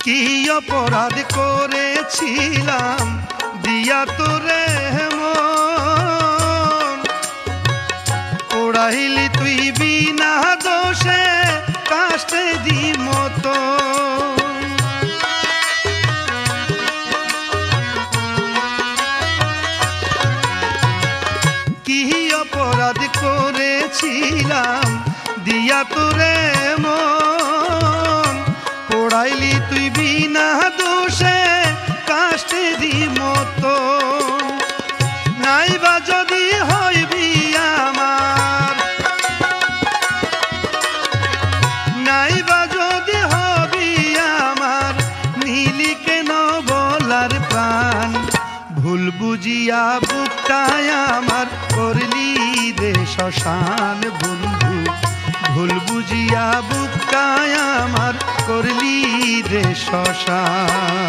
কি অপরাধ করেছিলাম দিয়া তোরে মন, পোড়াইলি তুই বিনা দোষে কাষ্টে দি মতো। কি অপরাধ করেছিলাম দিয়া তোরে মন, পোড়াইলি তুই বিনা দোষে কাষ্টে দি মতো। নাইবা যদি হইবি আমার, নাইবা যদি হবি আমার, নীলি কেন বলার প্রাণ। ভুল বুঝিয়া বুকটায় আমার করলি রে শ্মশান বন্ধু, ভুল বুঝিয়া বুকটায় আমার করলি রে শ্মশান।